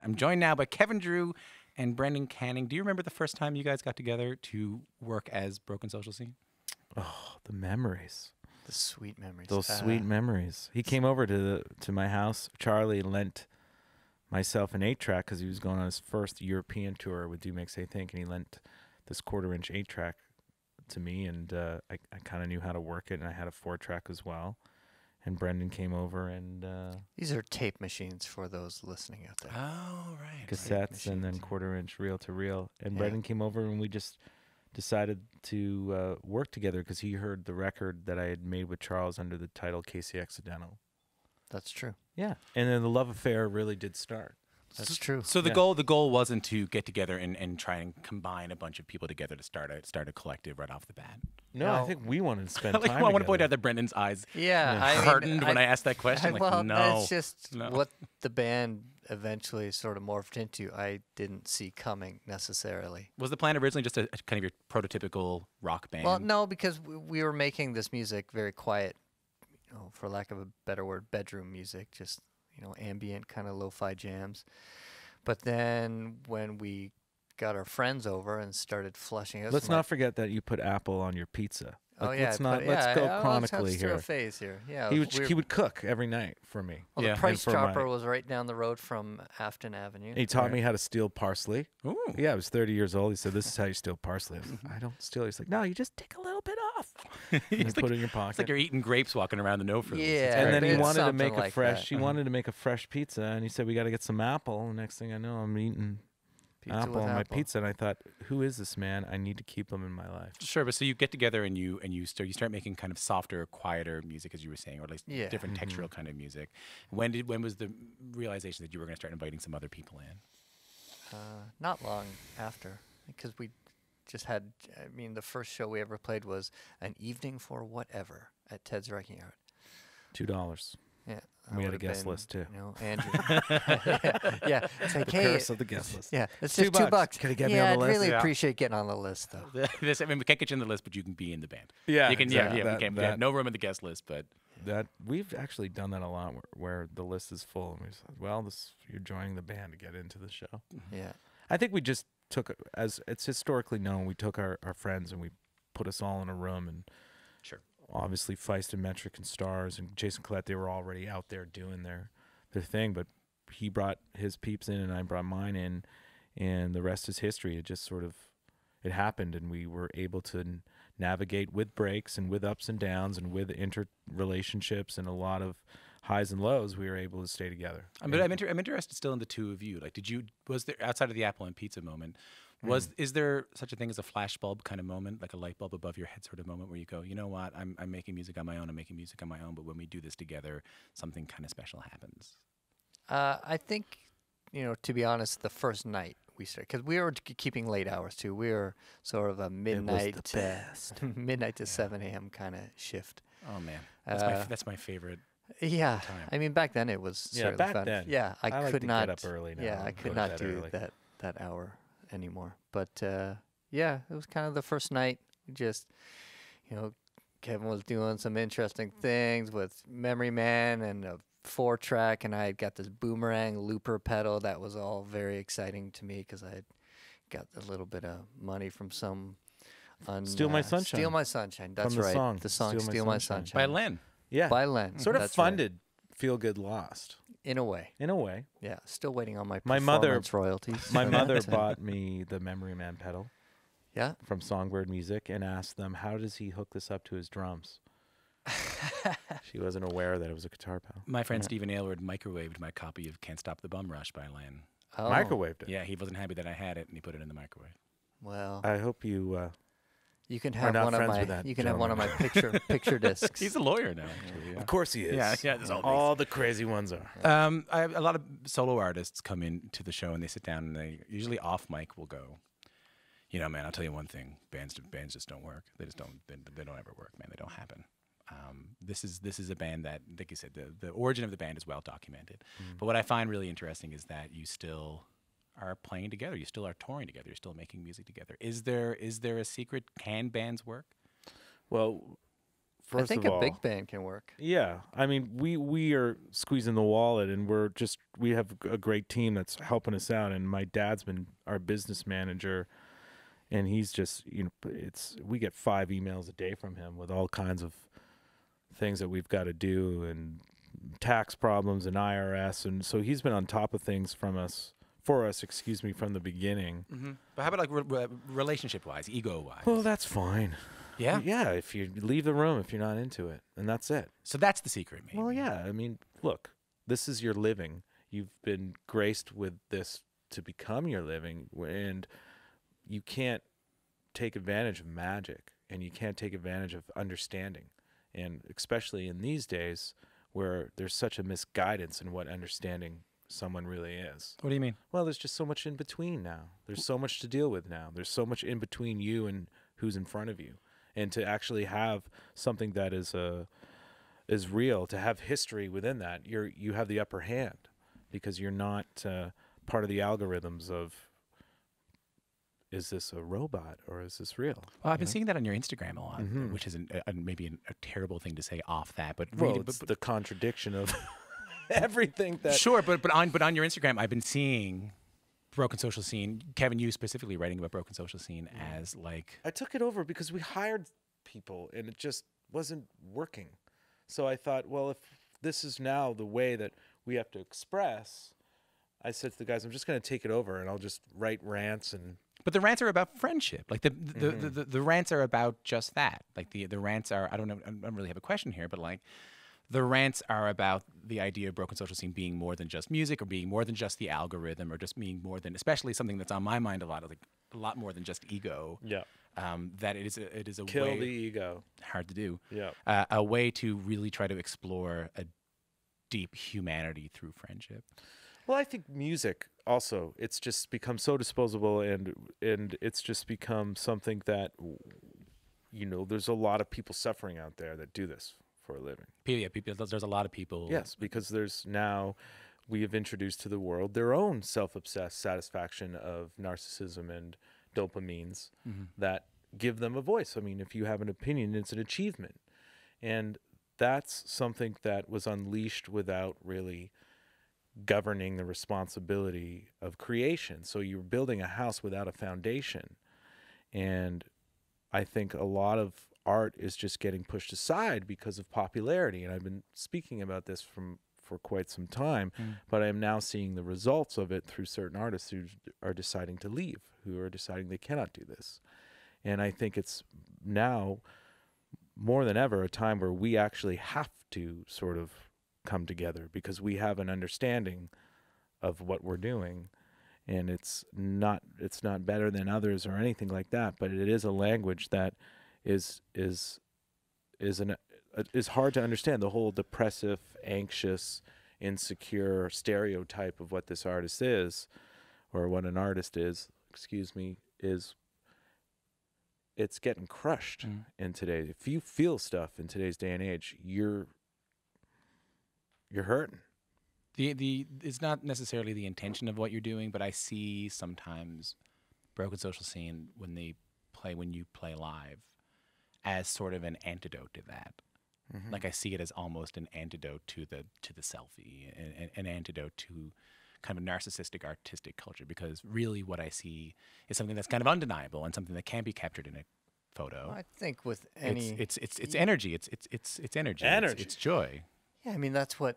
I'm joined now by Kevin Drew and Brendan Canning. Do you remember the first time you guys got together to work as Broken Social Scene? Oh, the memories. The sweet memories. Those sweet memories. He came over to my house. Charlie lent myself an 8-track because he was going on his first European tour with Do Makes They Think, and he lent this 1/4-inch 8-track to me, and I kind of knew how to work it, and I had a 4-track as well. And Brendan came over, and These are tape machines for those listening out there. Oh, right. cassettes, and then 1/4-inch reel-to-reel. And Yeah. Brendan came over, and we just decided to work together because he heard the record that I had made with Charles under the title Casey Accidental. That's true. Yeah, and then the love affair really did start. That's true. So the Yeah. goal wasn't to get together and try and combine a bunch of people together to start a collective right off the bat. No, I think we wanted to spend Like, time I want to together. point out that Brendan's eyes Yeah, I mean, hardened when I asked that question. Like, well, no, that's just no. what the band eventually sort of morphed into. I didn't see coming necessarily. Was the plan originally just a kind of your prototypical rock band? Well, no, because we were making this music very quiet, for lack of a better word, bedroom music, just ambient kind of lo-fi jams. But then when we got our friends over and started flushing it, Let's not forget that you put Apple on your pizza. Oh Like, yeah, let's go chronically let's here. through a phase here. Yeah, He would cook every night for me. Well, Yeah. the Price And for my- Chopper was right down the road from Afton Avenue. He taught me how to steal parsley. Ooh. Yeah, I was 30 years old. He said, "This is how you steal parsley." I was like, I don't steal. He's like, "No, you just take a little bit off and you put it in your pocket." It's like you're eating grapes walking around the no-frills. It's Yeah, and great. then he it's wanted to something make like a fresh. that. He wanted to make a fresh pizza, and he said, "We got to get some apple." And next thing I know, I'm eating Pizza apple with on my apple. pizza, and I thought, "Who is this man? I need to keep him in my life." Sure, but so you get together and you start making kind of softer, quieter music, as you were saying, or at least Yeah. different textural kind of music. When was the realization that you were going to start inviting some other people in? Not long after, because we just had. I mean, the first show we ever played was An Evening for Whatever at Ted's Wrecking Yard. $2. Yeah, And we had a guest list, too. Andrew. yeah, it's like, The hey, curse of the guest list. yeah, it's $2. just $2. Can you get me yeah, on the I'd list? really Yeah. appreciate getting on the list, though. I mean, we can't get you on the list, but you can be in the band. Yeah, you can. exactly. Yeah, we have no room in the guest list, but That we've actually done that a lot, where the list is full, and we said, "Well, you're joining the band to get into the show." Yeah. I think we just took, as it's historically known, we took our friends and we put us all in a room, and sure. obviously Feist and Metric and Stars and Jason Collette, they were already out there doing their thing, but he brought his peeps in and I brought mine in, and the rest is history. It just sort of, it happened, and we were able to navigate with breaks and with ups and downs and with interrelationships and a lot of highs and lows. We were able to stay together. But I'm interested still in the two of you. Like, was there, outside of the apple and pizza moment, is there such a thing as a flashbulb kind of moment, like a light bulb above your head sort of moment where you go, you know what, I'm making music on my own, but when we do this together, something kind of special happens? I think, to be honest, the first night we started, because we were keeping late hours too. We were sort of a midnight, midnight to 7 a.m. kind of shift. Oh man, that's my favorite. Yeah, time. I mean back then it was certainly back fun. then. Yeah, I like could to not get up early now. Yeah, I and could go to not bed do early. that hour anymore. But yeah, it was kind of the first night. Just Kevin was doing some interesting things with Memory Man and a 4-track, and I had got this boomerang looper pedal that was all very exciting to me because I had got a little bit of money from some. Steal My Sunshine. Steal My Sunshine. That's From the right. song, The song Steal My Sunshine. Sunshine. By Len. Yeah, By Len. sort of That's right. funded Feel Good Lost In a way. in a way. Yeah. Still waiting on my My mother- performance royalties. My So mother that's, bought me the Memory Man pedal Yeah. from Songbird Music and asked them, "How does he hook this up to his drums?" She wasn't aware that it was a guitar pedal. My friend Stephen Aylward microwaved my copy of "Can't Stop the Bum Rush" by Len. Oh, Microwaved it. Yeah, he wasn't happy that I had it, and he put it in the microwave. Well, I hope you. you can we're have not one of friends my. with that You can have one of my gentleman. picture discs. He's a lawyer now. Actually, yeah. Of course he is. Yeah, there's all the crazy ones are. I have a lot of solo artists come into the show and they sit down and they usually off mic will go, man, I'll tell you one thing: bands just don't work. They just don't. They don't ever work, man. They don't happen. This is a band that, like you said, the origin of the band is well documented. But what I find really interesting is that you still are playing together. You still are touring together. You're still making music together. Is there a secret? Can bands work? Well, first I think of a all, big band can work. yeah, I mean, we are squeezing the wallet, and we have a great team that's helping us out. And my dad's been our business manager, and he's just, we get 5 emails a day from him with all kinds of things that we've got to do, and tax problems and IRS, and so he's been on top of things for us, from the beginning. Mm-hmm. But how about like relationship-wise, ego-wise? Well, that's fine. Yeah? Yeah, if you leave the room if you're not into it, and that's it. So that's the secret, maybe. Well, yeah, I mean, look, this is your living. You've been graced with this to become your living, and you can't take advantage of magic, and you can't take advantage of understanding. And especially in these days where there's such a misguidance in what understanding someone really is. What do you mean? Well, there's just so much in between now. There's so much to deal with now. There's so much in between you and who's in front of you. And to actually have something that is real, to have history within that, you have the upper hand, because you're not part of the algorithms of, is this a robot or is this real? Well, I've been seeing that on your Instagram a lot, Mhm. which is maybe a terrible thing to say off that, but Well, reading, it's the contradiction of everything that. sure, but on your Instagram, I've been seeing Broken Social Scene. Kevin, you specifically writing about Broken Social Scene as like. I took it over because we hired people and it just wasn't working. So I thought, well, if this is now the way that we have to express, I said to the guys, I'm just going to take it over and I'll just write rants and. But the rants are about friendship. Like the rants are about just that. Like the rants are. I don't really have a question here, but like. The rants are about the idea of Broken Social Scene being more than just music, or being more than just the algorithm, or just being more than, especially something that's on my mind a lot more than just ego. Yeah. That it is a Kill way, the ego. hard to do. Yeah. A way to really try to explore a deep humanity through friendship. Well, I think music also, it's just become so disposable, and it's just become something that, there's a lot of people suffering out there that do this for a living. Yeah, people. There's a lot of people. Yes, because we have introduced to the world their own self-obsessed satisfaction of narcissism and dopamines that give them a voice. I mean, if you have an opinion, it's an achievement. And that's something that was unleashed without really governing the responsibility of creation. So you're building a house without a foundation. And I think a lot of art is just getting pushed aside because of popularity. And I've been speaking about this for quite some time, but I am now seeing the results of it through certain artists who are deciding to leave, who are deciding they cannot do this. And I think it's now more than ever a time where we actually have to sort of come together, because we have an understanding of what we're doing. And it's not better than others or anything like that, but it is a language that is hard to understand. The whole depressive, anxious, insecure stereotype of what this artist is, or what an artist is, it's getting crushed in today. If you feel stuff in today's day and age, you're hurting. It's not necessarily the intention of what you're doing, but I see sometimes Broken Social Scene when you play live as sort of an antidote to that. Like I see it as almost an antidote to the selfie, and an antidote to kind of a narcissistic artistic culture, because really what I see is something that's kind of undeniable and something that can be captured in a photo. Well, I think with any, it's energy. It's energy. It's joy. yeah, I mean that's what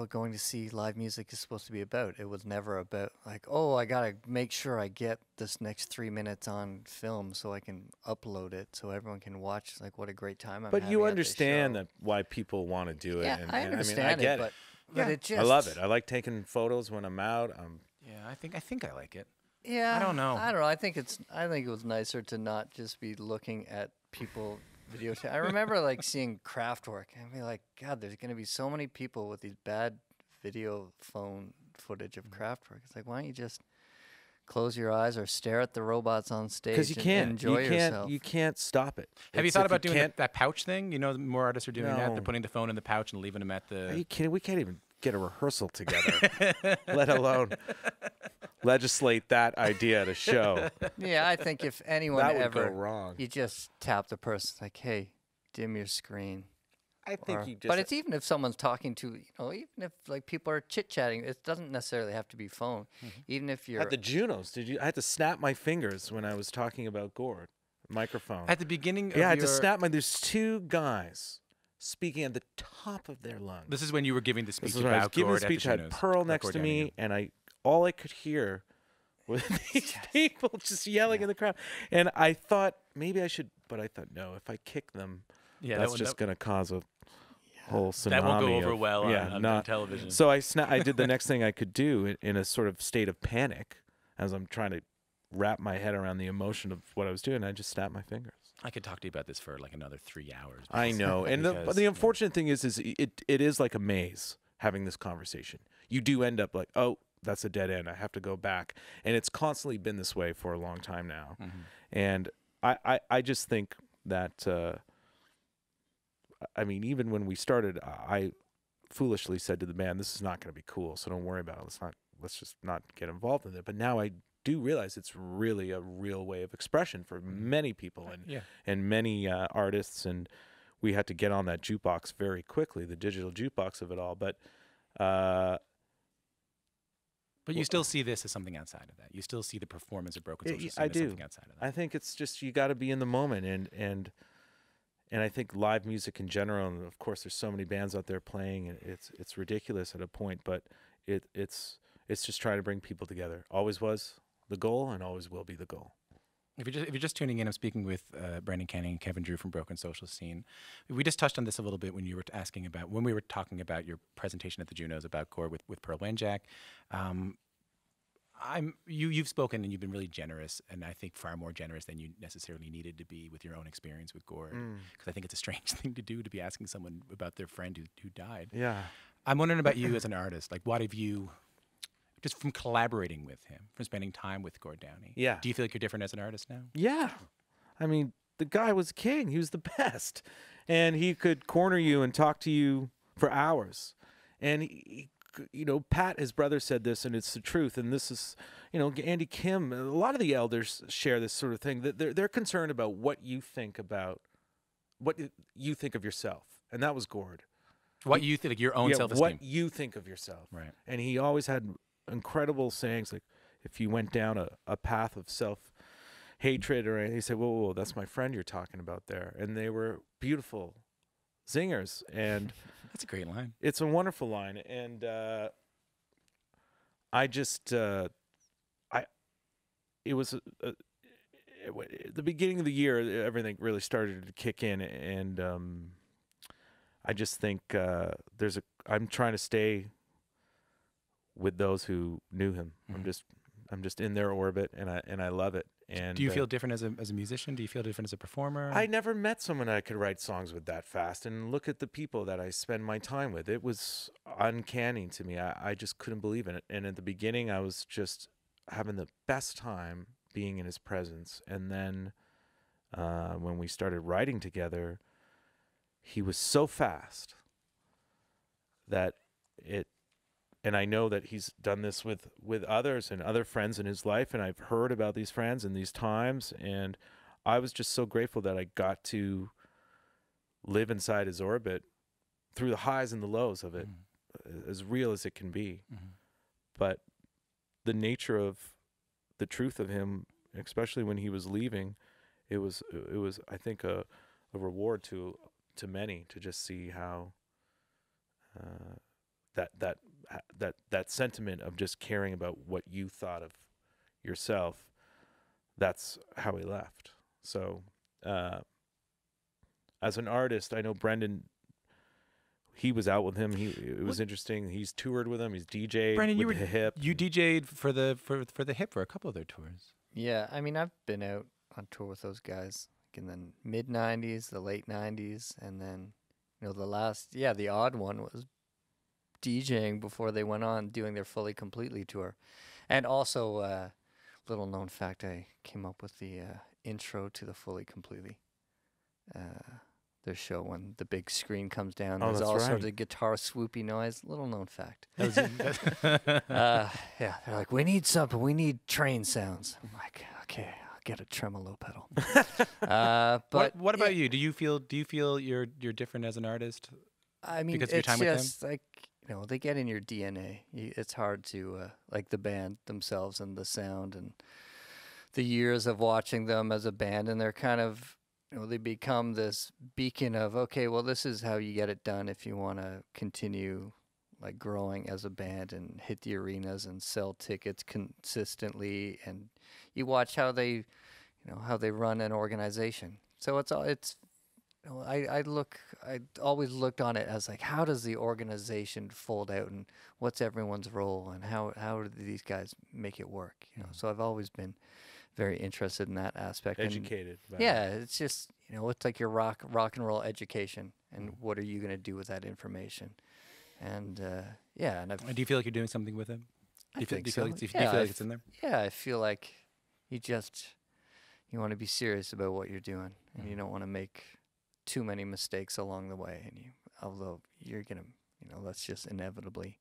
going to see live music is supposed to be about. It was never about like, oh, I gotta make sure I get this next 3 minutes on film so I can upload it so everyone can watch. Like, what a great time I'm having. But you at understand the that why people want to do it. Yeah, and, I and understand I get it, it. but it just, I love it. I like taking photos when I'm out. Yeah, I think I like it. Yeah, I don't know. I think it was nicer to not just be looking at people videotape. I remember like seeing Kraftwerk and be like, God, there's gonna be so many people with these bad video phone footage of Kraftwerk. It's like, why don't you just close your eyes or stare at the robots on stage? Because you can't. Enjoy yourself. You can't stop it. Have you It's thought if about doing can't- that pouch thing? You know, more artists are doing that. No. They're putting the phone in the pouch and leaving them at Are the. you kidding? We can't even get a rehearsal together, let alone legislate that idea at a show. Yeah, I think if anyone That would ever, go wrong. you just tap the person like, hey, dim your screen. I think you just. But it's even if someone's talking to, even if like people are chit chatting, it doesn't necessarily have to be phone. Even if you're at the Junos, I had to snap my fingers when I was talking about Gord. Microphone. At the beginning of I had to snap there's two guys speaking at the top of their lungs. This is when you were giving the speech This is when I was about giving the Gord at speech. I had Junos, Pearl about next Gord to Downie. me, and all I could hear was these people just yelling in the crowd. And I thought maybe I should, but I thought no, if I kick them, that's just going to cause a whole tsunami. That won't go over of, well on television. So I did the next thing I could do in a sort of state of panic as I'm trying to wrap my head around the emotion of what I was doing. I just snapped my fingers. I could talk to you about this for like another 3 hours. I know, and the unfortunate thing is it is like a maze having this conversation. You do end up like, oh, that's a dead end. I have to go back, and it's constantly been this way for a long time now. And I just think that I mean, even when we started, I foolishly said to the band, "This is not going to be cool, so don't worry about it. Let's just not get involved in it." But now I do realize it's really a real way of expression for many people and many artists, and we had to get on that jukebox very quickly, the digital jukebox of it all. But you still see this as something outside of that. You still see the performance of Broken Social Scene I as do. something outside of that. I think it's just you got to be in the moment, and I think live music in general, and of course there's so many bands out there playing, and it's ridiculous at a point, but it's just trying to bring people together. Always was the goal and always will be the goal. If you're just tuning in, I'm speaking with Brendan Canning and Kevin Drew from Broken Social Scene. We just touched on this a little bit when you were when we were talking about your presentation at the Junos about Gord with Pearl Wenjack. You've spoken and you've been really generous, and I think far more generous than you necessarily needed to be with your own experience with Gord. Because I think it's a strange thing to do, to be asking someone about their friend who died. Yeah. I'm wondering about you as an artist. Like, what have you, just from collaborating with him, from spending time with Gord Downie? Yeah. Do you feel like you're different as an artist now? Yeah. I mean, the guy was king. He was the best. And he could corner you and talk to you for hours. And he Pat, his brother, said this, and it's the truth. And this is, Andy Kim, a lot of the elders share this sort of thing. That they're concerned about what you think of yourself. And that was Gord. What you think, like your own self-esteem. What you think of yourself. Right. And he always had incredible sayings, like if you went down a path of self-hatred or anything, he said, whoa, that's my friend you're talking about there. And they were beautiful zingers. And that's a great line. It's a wonderful line. And I just, it was at the beginning of the year, everything really started to kick in. And I just think I'm trying to stay with those who knew him. I'm just in their orbit, and I love it. And do you feel different as a musician? Do you feel different as a performer? I never met someone I could write songs with that fast. And look at the people that I spend my time with. It was uncanny to me. I just couldn't believe in it. And at the beginning, I was just having the best time being in his presence. And then when we started writing together, he was so fast that and I know that he's done this with others and other friends in his life, and I've heard about these friends and these times, and I was just so grateful that I got to live inside his orbit through the highs and the lows of it, as real as it can be. But the nature of the truth of him, especially when he was leaving, it was I think a reward to many to just see how that sentiment of just caring about what you thought of yourself, that's how he left. So as an artist, I know Brendan, he was out with him. It was interesting. He's toured with him. He's DJ'd Brendan, with the Hip. You DJ'd for the Hip for a couple of their tours. Yeah, I mean, I've been out on tour with those guys in the mid-'90s, the late '90s, and then the odd one was DJing before they went on doing their Fully Completely tour. And also, little known fact, I came up with the intro to the Fully Completely. Their show when the big screen comes down. There's all sorts of guitar swoopy noise. Little known fact. Yeah, they're like, we need something. We need train sounds. I'm like, okay, I'll get a tremolo pedal. But what about you? Do you feel you're different as an artist? I mean, because of your it's time with them? just like, they get in your DNA. It's hard to like the band themselves and the sound and the years of watching them as a band, and they're kind of, they become this beacon of, okay, well, this is how you get it done if you want to continue like growing as a band and hit the arenas and sell tickets consistently. And you watch how they, how they run an organization. So it's I always looked on it as like, how does the organization fold out, and what's everyone's role, and how do these guys make it work? So I've always been very interested in that aspect. Educated. And yeah, it's just, it's like your rock and roll education, and what are you going to do with that information? And yeah, and Do you feel like you're doing something with it? Do you feel like it's in there? Yeah, I feel like you want to be serious about what you're doing, and you don't want to make too many mistakes along the way. And although you're gonna, that's just inevitably,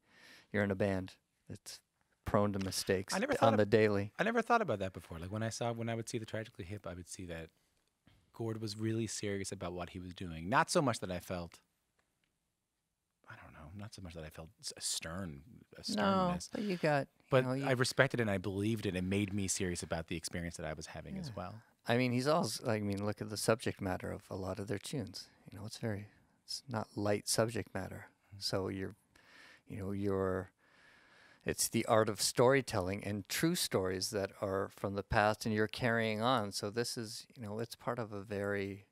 you're in a band that's prone to mistakes on the daily. I never thought about that before. Like when I would see the Tragically Hip, I would see that Gord was really serious about what he was doing. Not so much that I felt, not so much that I felt a sternness. No, but you got. But I respected it and I believed it. It made me serious about the experience that I was having as well. I mean, he's also. I mean, look at the subject matter of a lot of their tunes. It's not light subject matter. So it's the art of storytelling and true stories that are from the past, and you're carrying on. So this is, it's part of a very,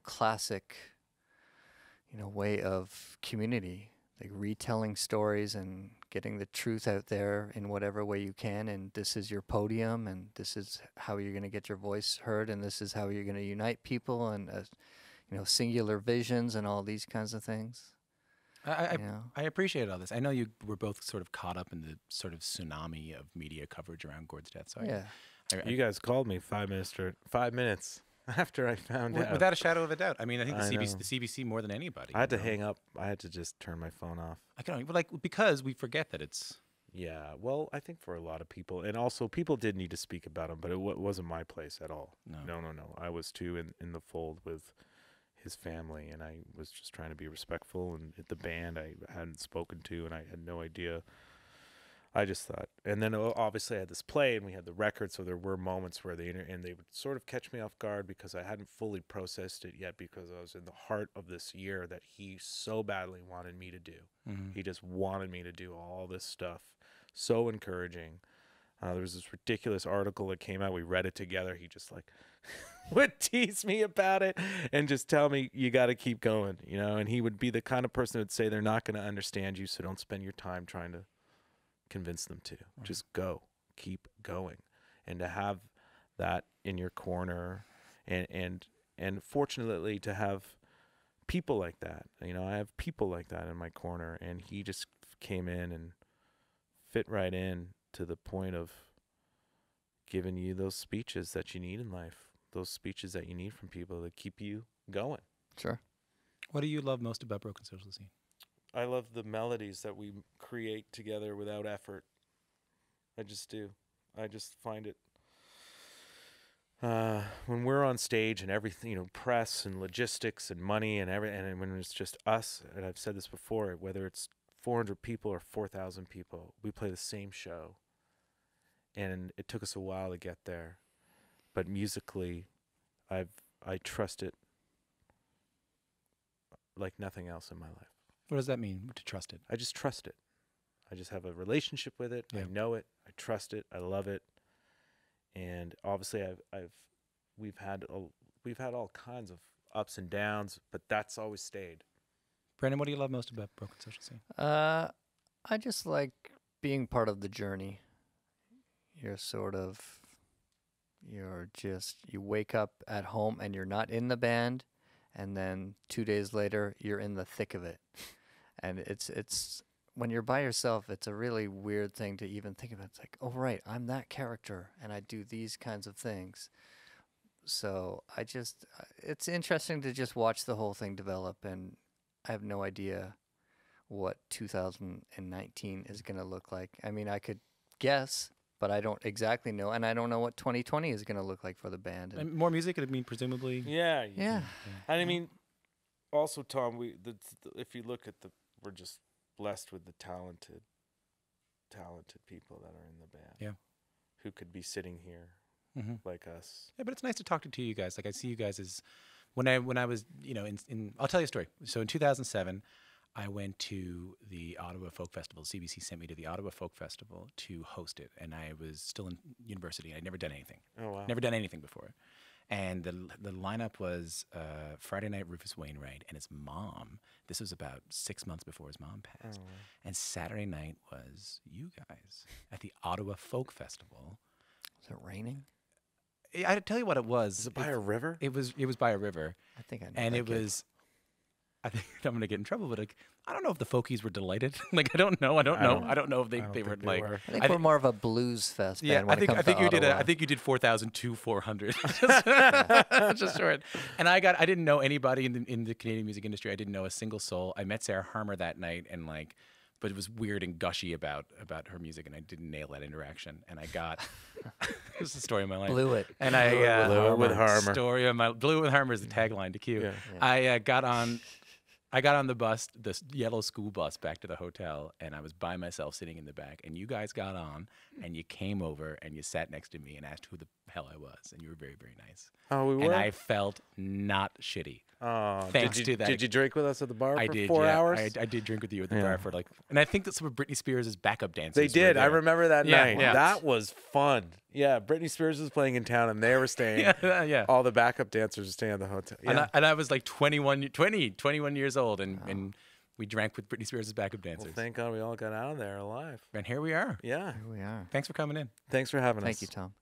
classic, way of community, like retelling stories and getting the truth out there in whatever way you can. And this is your podium, and this is how you're going to get your voice heard, and this is how you're going to unite people, and singular visions and all these kinds of things. I appreciate all this. I know you were both sort of caught up in the sort of tsunami of media coverage around Gord's death. So yeah, you guys called me 5 minutes after I found out. Without a shadow of a doubt. I mean, I think the CBC more than anybody. I had to hang up. I had to just turn my phone off. I can only, because we forget that it's. Yeah, well, I think for a lot of people, and also people did need to speak about him, but it wasn't my place at all. No. I was too in the fold with his family, and I was just trying to be respectful. And the band I hadn't spoken to, and I had no idea. I just thought, and then obviously I had this play, and we had the record, so there were moments where they would sort of catch me off guard because I hadn't fully processed it yet, because I was in the heart of this year that he so badly wanted me to do. Mm-hmm. He just wanted me to do all this stuff. So encouraging. There was this ridiculous article that came out. We read it together. He just would tease me about it and just tell me, you got to keep going, and he would be the kind of person that would say, they're not going to understand you, so don't spend your time trying to convince them to. Right. Just go, keep going. And to have that in your corner, and fortunately to have people like that. I have people like that in my corner, and he just came in and fit right in to the point of giving you those speeches that you need in life, those speeches that you need from people that keep you going. Sure. What do you love most about Broken Social Scene? I love the melodies that we create together without effort. I just do. I just find it, when we're on stage and everything, press and logistics and money and everything, and when it's just us, and I've said this before, whether it's 400 people or 4,000 people, we play the same show. And it took us a while to get there. But musically, I trust it like nothing else in my life. What does that mean, to trust it? I just trust it. I just have a relationship with it. Yeah. I know it. I trust it. I love it. And obviously, we've had all kinds of ups and downs, but that's always stayed. Brandon, what do you love most about Broken Social Scene? I just like being part of the journey. You wake up at home and you're not in the band, and then 2 days later you're in the thick of it. And it's when you're by yourself, it's a really weird thing to even think about. It's like, oh right, I'm that character and I do these kinds of things. So it's interesting to just watch the whole thing develop, and I have no idea what 2019 is going to look like. I mean, I could guess, but I don't exactly know, and I don't know what 2020 is going to look like for the band. And more music, I mean, presumably. Yeah. Yeah. And I mean, also, Tom, if you look at we're just blessed with the talented people that are in the band. Yeah. Who could be sitting here like us. Yeah, but it's nice to talk to you guys. Like, I see you guys as when I was, you know, in I'll tell you a story. So in 2007, I went to the Ottawa Folk Festival. CBC sent me to the Ottawa Folk Festival to host it, and I was still in university. I'd never done anything. Oh wow. Never done anything before. And the lineup was Friday night Rufus Wainwright and his mom. This was about 6 months before his mom passed. Oh, wow. And Saturday night was you guys at the Ottawa Folk Festival. Is it raining? I tell you what it was. Is it by a river? It was by a river, I think I know. and that it kid. was. I think I'm gonna get in trouble, but like, I don't know if the folkies were delighted. Like, I don't know. I don't know if they were like. I think we're more of a blues fest band when it comes to you did. Ottawa. I think you did 4,400. Just short. And I didn't know anybody in the Canadian music industry. I didn't know a single soul. I met Sarah Harmer that night, and like, but it was weird and gushy about her music, and I didn't nail that interaction. And I got this is the story of my life. Blew it. And I Blew it with Harmer. Story of my blew it with Harmer is the tagline to Q. Yeah. I got on the bus, this yellow school bus, back to the hotel, and I was by myself sitting in the back. And you guys got on, and you came over, and you sat next to me and asked who the hell I was, and you were very, very nice. Oh, we were. And I felt not shitty. Oh, Thanks to that. Did you drink with us at the bar I for did, 4 yeah. hours? I did drink with you at the Yeah. bar for like, and I think that some of Britney Spears' backup dancers. They were did. I there. remember that Yeah, night. yeah. That was fun. Yeah, Britney Spears was playing in town, and they were staying. Yeah. All the backup dancers were staying at the hotel. Yeah. And I was like 21 years old, and we drank with Britney Spears' backup dancers. Well, thank God we all got out of there alive. And here we are. Yeah. Here we are. Thanks for coming in. Thanks for having us. Thank you, Tom.